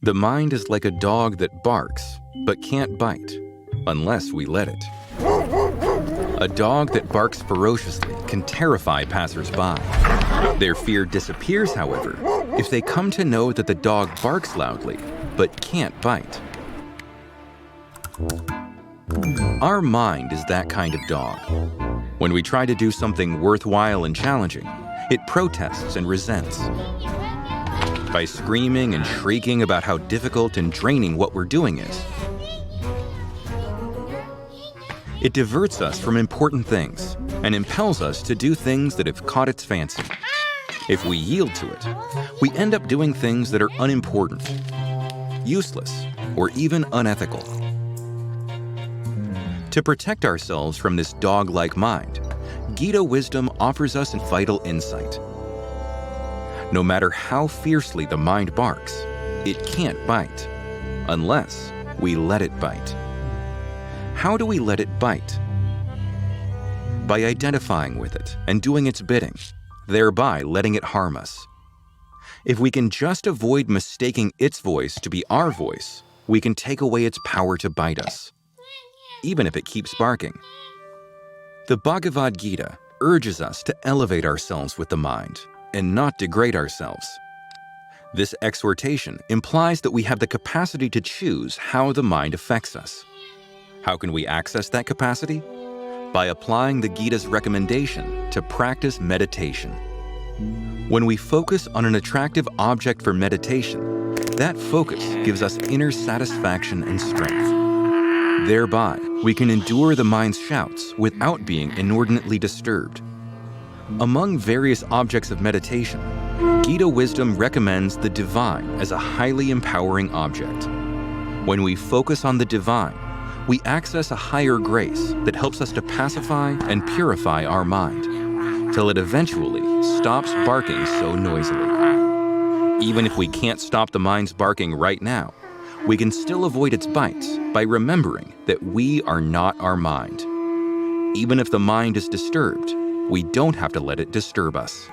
The mind is like a dog that barks, but can't bite, unless we let it. A dog that barks ferociously can terrify passers-by. Their fear disappears, however, if they come to know that the dog barks loudly, but can't bite. Our mind is that kind of dog. When we try to do something worthwhile and challenging, it protests and resents. By screaming and shrieking about how difficult and draining what we're doing is, it diverts us from important things and impels us to do things that have caught its fancy. If we yield to it, we end up doing things that are unimportant, useless, or even unethical. To protect ourselves from this dog-like mind, Gita wisdom offers us a vital insight. No matter how fiercely the mind barks, it can't bite, unless we let it bite. How do we let it bite? By identifying with it and doing its bidding, thereby letting it harm us. If we can just avoid mistaking its voice to be our voice, we can take away its power to bite us, even if it keeps barking. The Bhagavad Gita urges us to elevate ourselves with the mind and not degrade ourselves. This exhortation implies that we have the capacity to choose how the mind affects us. How can we access that capacity? By applying the Gita's recommendation to practice meditation. When we focus on an attractive object for meditation, that focus gives us inner satisfaction and strength. Thereby, we can endure the mind's shouts without being inordinately disturbed. Among various objects of meditation, Gita wisdom recommends the divine as a highly empowering object. When we focus on the divine, we access a higher grace that helps us to pacify and purify our mind, till it eventually stops barking so noisily. Even if we can't stop the mind's barking right now, we can still avoid its bites by remembering that we are not our mind. Even if the mind is disturbed, we don't have to let it disturb us.